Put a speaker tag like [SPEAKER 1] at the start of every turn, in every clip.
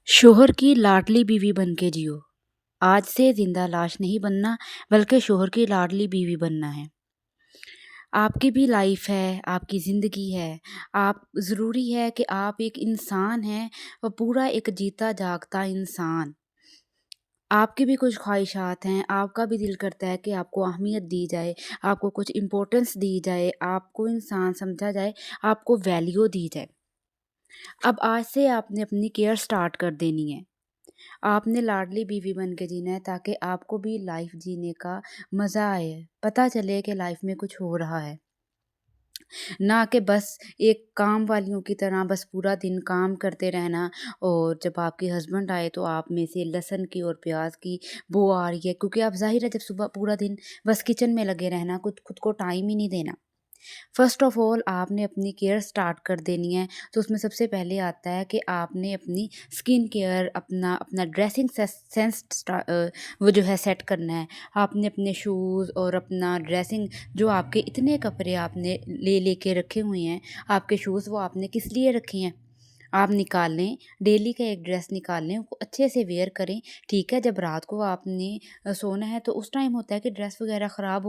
[SPEAKER 1] शोहर की लाडली बीवी बन के जियो। आज से जिंदा लाश नहीं बनना, बल्कि शोहर की लाडली बीवी बनना है। आपकी भी लाइफ है, आपकी ज़िंदगी है। आप ज़रूरी है कि आप एक इंसान हैं और पूरा एक जीता जागता इंसान। आपकी भी कुछ ख्वाहिशात हैं, आपका भी दिल करता है कि आपको अहमियत दी जाए, आपको कुछ इम्पोर्टेंस दी जाए, आपको इंसान समझा जाए, आपको वैल्यू दी जाए। अब आज से आपने अपनी केयर स्टार्ट कर देनी है। आपने लाडली बीवी बन के जीना है ताकि आपको भी लाइफ जीने का मज़ा आए, पता चले कि लाइफ में कुछ हो रहा है। ना कि बस एक काम वालियों की तरह बस पूरा दिन काम करते रहना और जब आपके हस्बैंड आए तो आप में से लहसुन की और प्याज की बू आ रही है, क्योंकि आप ज़ाहिर है जब सुबह पूरा दिन बस किचन में लगे रहना, खुद खुद को टाइम ही नहीं देना। फर्स्ट ऑफ ऑल आपने अपनी केयर स्टार्ट कर देनी है। तो उसमें सबसे पहले आता है कि आपने अपनी स्किन केयर, अपना अपना ड्रेसिंग सेंस वो जो है सेट करना है। आपने अपने शूज़ और अपना ड्रेसिंग, जो आपके इतने कपड़े आपने ले लेके रखे हुए हैं, आपके शूज़ वो आपने किस लिए रखे हैं, आप निकाल लें। डेली का एक ड्रेस निकाल लें, उसको अच्छे से वेयर करें। ठीक है, जब रात को आपने सोना है तो उस टाइम होता है कि ड्रेस वगैरह ख़राब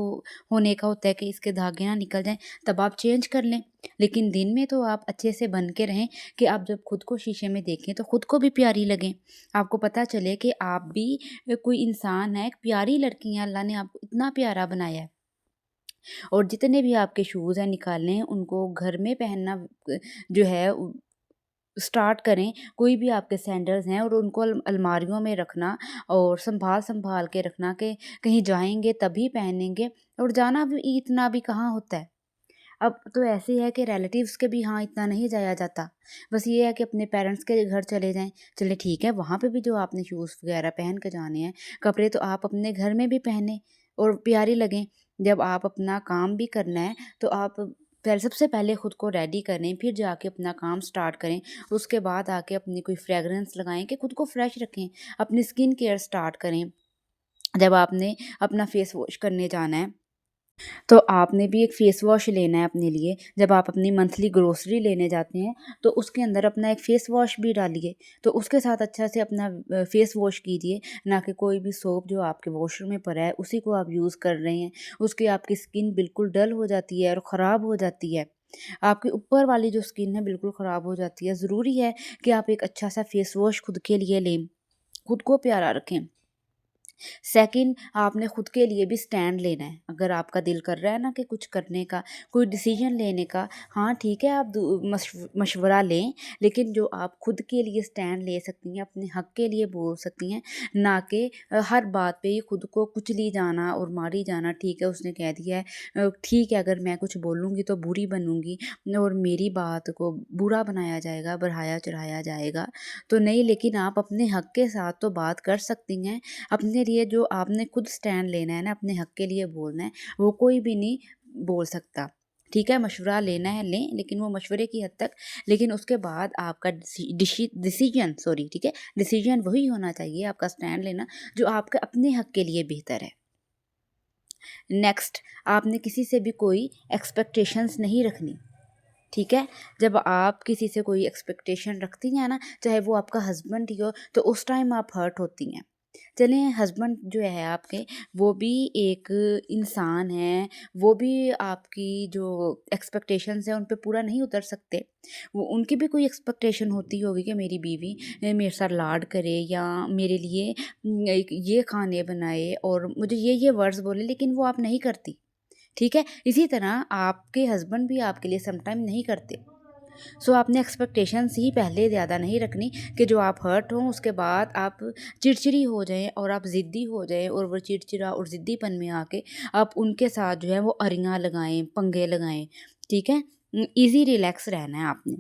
[SPEAKER 1] होने का होता है कि इसके धागे ना निकल जाएँ, तब आप चेंज कर लें। लेकिन दिन में तो आप अच्छे से बन के रहें कि आप जब खुद को शीशे में देखें तो खुद को भी प्यारी लगें। आपको पता चले कि आप भी कोई इंसान है, एक प्यारी लड़की हैं, अल्लाह ने आपको इतना प्यारा बनाया है। और जितने भी आपके शूज़ हैं निकाल लें, उनको घर में पहनना जो है स्टार्ट करें। कोई भी आपके सैंडल्स हैं और उनको अलमारियों में रखना और सँभाल-सँभाल के रखना कि कहीं जाएँगे तभी पहनेंगे, और जाना भी इतना भी कहाँ होता है। अब तो ऐसे है कि रिलेटिव्स के भी यहाँ इतना नहीं जाया जाता। बस ये है कि अपने पेरेंट्स के घर चले जाएँ, चलिए ठीक है, वहाँ पे भी जो आपने शूज़ वग़ैरह पहन के जाने हैं, कपड़े तो आप अपने घर में भी पहने और प्यारी लगें। जब आप अपना काम भी करना है तो आप सबसे पहले खुद को रेडी करें, फिर जाके अपना काम स्टार्ट करें। उसके बाद आके अपनी कोई फ्रेगरेंस लगाएँ कि खुद को फ्रेश रखें। अपनी स्किन केयर स्टार्ट करें। जब आपने अपना फेस वॉश करने जाना है तो आपने भी एक फ़ेस वॉश लेना है अपने लिए। जब आप अपनी मंथली ग्रोसरी लेने जाते हैं, तो उसके अंदर अपना एक फ़ेस वॉश भी डालिए। तो उसके साथ अच्छा से अपना फ़ेस वॉश कीजिए, ना कि कोई भी सोप जो आपके वॉशरूम में पड़ा है, उसी को आप यूज़ कर रहे हैं। उसकी आपकी स्किन बिल्कुल डल हो जाती है और ख़राब हो जाती है। आपकी ऊपर वाली जो स्किन है, बिल्कुल ख़राब हो जाती है। ज़रूरी है कि आप एक अच्छा-सा फ़ेस वॉश खुद के लिए लें, खुद को प्यारा रखें। सेकंड, आपने खुद के लिए भी स्टैंड लेना है। अगर आपका दिल कर रहा है ना कि कुछ करने का, कोई डिसीजन लेने का, हाँ ठीक है, आप मशवरा लें, लेकिन जो आप खुद के लिए स्टैंड ले सकती हैं, अपने हक के लिए बोल सकती हैं, ना कि हर बात पे ही खुद को कुचली जाना और मारी जाना। ठीक है, उसने कह दिया है, ठीक है, अगर मैं कुछ बोलूँगी तो बुरी बनूँगी और मेरी बात को बुरा बनाया जाएगा, बढ़ाया चढ़ाया जाएगा, तो नहीं। लेकिन आप अपने हक के साथ तो बात कर सकती हैं। अपने लिए जो आपने खुद स्टैंड लेना है ना, अपने हक के लिए बोलना है, वो कोई भी नहीं बोल सकता। ठीक है, मशवरा लेना है लें, लेकिन वो मशवरे की हद तक। लेकिन उसके बाद आपका डिसीजन, सॉरी, ठीक है, डिसीजन वही होना चाहिए, आपका स्टैंड लेना जो आपके अपने हक के लिए बेहतर है। नेक्स्ट, आपने किसी से भी कोई एक्सपेक्टेशंस नहीं रखनी। ठीक है, जब आप किसी से कोई एक्सपेक्टेशन रखती हैं ना, चाहे वो आपका हस्बैंड ही हो, तो उस टाइम आप हर्ट होती हैं। चलिए, हस्बैंड जो है आपके, वो भी एक इंसान है, वो भी आपकी जो एक्सपेक्टेशंस हैं उन पे पूरा नहीं उतर सकते। वो उनकी भी कोई एक्सपेक्टेशन होती होगी कि मेरी बीवी मेरे साथ लाड करे या मेरे लिए एक ये खाने बनाए और मुझे ये वर्ड्स बोले, लेकिन वो आप नहीं करती। ठीक है, इसी तरह आपके हस्बैंड भी आपके लिए सम टाइम नहीं करते। सो आपने एक्सपेक्टेशंस ही पहले ज़्यादा नहीं रखनी कि जो आप हर्ट हों उसके बाद आप चिड़चिड़ी हो जाएँ और आप ज़िद्दी हो जाएँ, और वो चिड़चिड़ा और ज़िद्दीपन में आके आप उनके साथ जो है वो अरियाँ लगाएँ, पंगे लगाएँ। ठीक है? ईज़ी रिलैक्स रहना है आपने।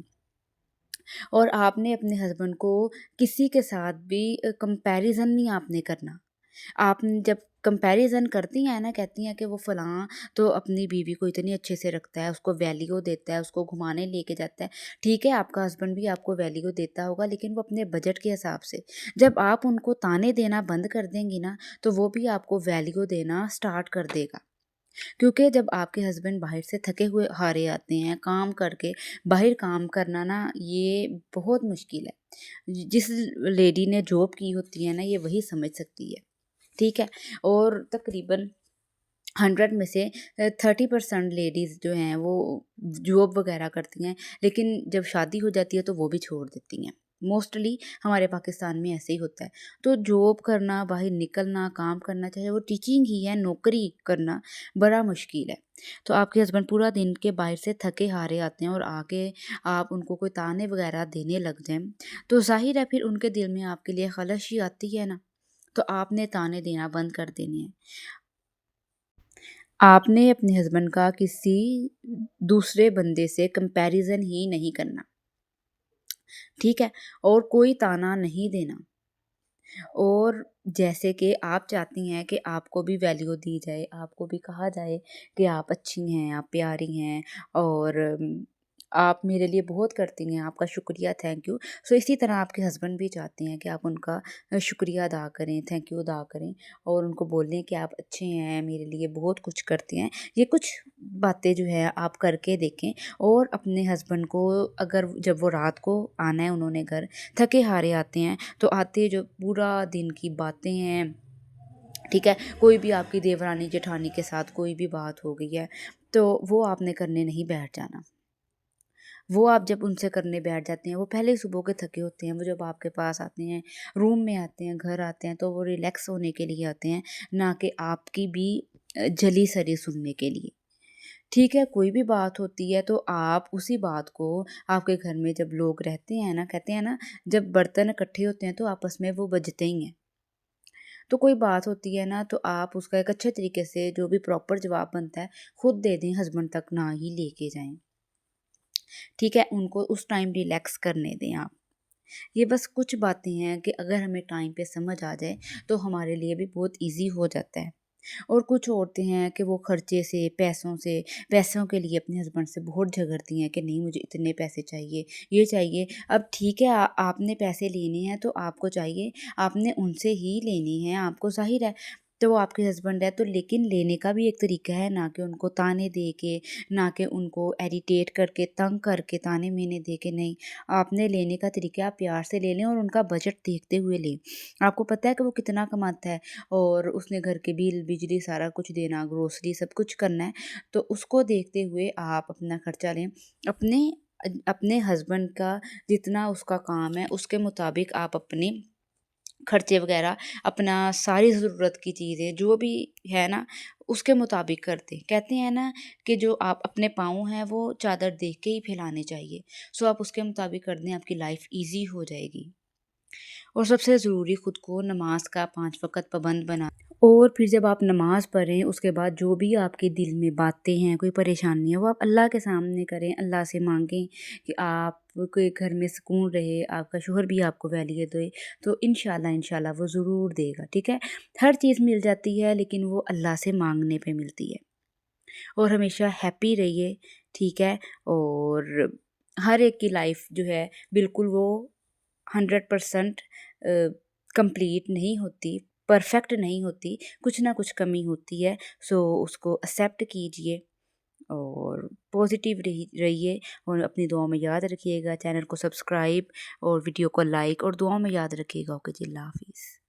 [SPEAKER 1] और आपने अपने हस्बैंड को किसी के साथ भी कंपैरिज़न नहीं आपने करना। आप जब कंपैरिज़न करती हैं ना, कहती हैं कि वो फ़लाँ तो अपनी बीवी को इतनी अच्छे से रखता है, उसको वैल्यू देता है, उसको घुमाने लेके जाता है। ठीक है, आपका हस्बैंड भी आपको वैल्यू देता होगा, लेकिन वो अपने बजट के हिसाब से। जब आप उनको ताने देना बंद कर देंगी ना, तो वो भी आपको वैल्यू देना स्टार्ट कर देगा। क्योंकि जब आपके हस्बैंड बाहर से थके हुए हारे आते हैं काम करके, बाहर काम करना ना ये बहुत मुश्किल है। जिस लेडी ने जॉब की होती है ना ये वही समझ सकती है, ठीक है? और तकरीबन 100 में से 30% लेडीज़ जो हैं वो जॉब वगैरह करती हैं, लेकिन जब शादी हो जाती है तो वो भी छोड़ देती हैं। मोस्टली हमारे पाकिस्तान में ऐसे ही होता है। तो जॉब करना, बाहर निकलना, काम करना, चाहे वो टीचिंग ही है, नौकरी करना बड़ा मुश्किल है। तो आपके हस्बैंड पूरा दिन के बाहर से थके हारे आते हैं और आके आप उनको कोई ताने वगैरह देने लग जाएँ, तो ज़ाहिर है फिर उनके दिल में आपके लिए खलश ही आती है ना, तो आपने ताने देना बंद कर देने हैं। आपने अपने हस्बैंड का किसी दूसरे बंदे से कंपैरिज़न ही नहीं करना, ठीक है? और कोई ताना नहीं देना। और जैसे कि आप चाहती हैं कि आपको भी वैल्यू दी जाए, आपको भी कहा जाए कि आप अच्छी हैं, आप प्यारी हैं और आप मेरे लिए बहुत करती हैं, आपका शुक्रिया, थैंक यू। सो इसी तरह आपके हस्बैंड भी चाहते हैं कि आप उनका शुक्रिया अदा करें, थैंक यू अदा करें और उनको बोलें कि आप अच्छे हैं, मेरे लिए बहुत कुछ करते हैं। ये कुछ बातें जो है आप करके देखें और अपने हस्बैंड को अगर जब वो रात को आना है उन्होंने घर, थके हारे आते हैं, तो आते जो पूरा दिन की बातें हैं, ठीक है? कोई भी आपकी देवरानी जेठानी के साथ कोई भी बात हो गई है, तो वो आपने करने नहीं बैठ जाना। वो आप जब उनसे करने बैठ जाते हैं, वो पहले ही सुबह के थके होते हैं, वो जब आपके पास आते हैं, रूम में आते हैं, घर आते हैं, तो वो रिलैक्स होने के लिए आते हैं, ना कि आपकी भी जली सरी सुनने के लिए। ठीक है, कोई भी बात होती है तो आप उसी बात को आपके घर में जब लोग रहते हैं ना, कहते हैं ना, जब बर्तन इकट्ठे होते हैं तो आपस में वो बजते ही हैं। तो कोई बात होती है ना तो आप उसका एक अच्छे तरीके से जो भी प्रॉपर जवाब बनता है, खुद दे दें, हस्बैंड तक ना ही लेके जाएँ। ठीक है? उनको उस टाइम रिलैक्स करने दें आप। ये बस कुछ बातें हैं कि अगर हमें टाइम पे समझ आ जाए तो हमारे लिए भी बहुत ईज़ी हो जाता है। और कुछ औरतें हैं कि वो खर्चे से, पैसों के लिए अपने हस्बैंड से बहुत झगड़ती हैं कि नहीं मुझे इतने पैसे चाहिए, ये चाहिए। अब ठीक है आपने पैसे लेने हैं तो आपको चाहिए, आपने उनसे ही लेने हैं, आपको ज़ाहिर है। तो वो आपके हस्बैंड है तो लेकिन लेने का भी एक तरीका है, ना कि उनको ताने दे के, ना कि उनको इरिटेट करके, तंग करके, ताने-मेने दे के, नहीं। आपने लेने का तरीका आप प्यार से ले लें और उनका बजट देखते हुए लें। आपको पता है कि वो कितना कमाता है और उसने घर के बिल, बिजली सारा कुछ देना, ग्रोसरी सब कुछ करना है, तो उसको देखते हुए आप अपना खर्चा लें। अपने अपने हस्बैंड का जितना उसका काम है, उसके मुताबिक आप अपने खर्चे वगैरह, अपना सारी ज़रूरत की चीज़ें जो भी है ना, उसके मुताबिक कर दें। कहते हैं ना कि जो आप अपने पाँव हैं, वो चादर देख के ही फैलाने चाहिए। सो आप उसके मुताबिक कर दें, आपकी लाइफ़ ईज़ी हो जाएगी। और सबसे ज़रूरी खुद को नमाज का 5 वक़्त पाबंद बना और फिर जब आप नमाज़ पढ़ें उसके बाद जो भी आपके दिल में बातें हैं, कोई परेशानी है, वो आप अल्लाह के सामने करें, अल्लाह से मांगें कि आपके घर में सुकून रहे, आपका शौहर भी आपको वैल्यू दे, तो इंशाल्लाह वो ज़रूर देगा, ठीक है? हर चीज़ मिल जाती है लेकिन वो अल्लाह से मांगने पे मिलती है। और हमेशा हैप्पी रहिए, ठीक है? और हर एक की लाइफ़ जो है बिल्कुल वो 100% कंप्लीट नहीं होती, परफेक्ट नहीं होती, कुछ ना कुछ कमी होती है। सो उसको एक्सेप्ट कीजिए और पॉजिटिव रहिए और अपनी दुआओं में याद रखिएगा। चैनल को सब्सक्राइब और वीडियो को लाइक और दुआओं में याद रखिएगा। ओके जी, अल्लाह हाफ़िज़।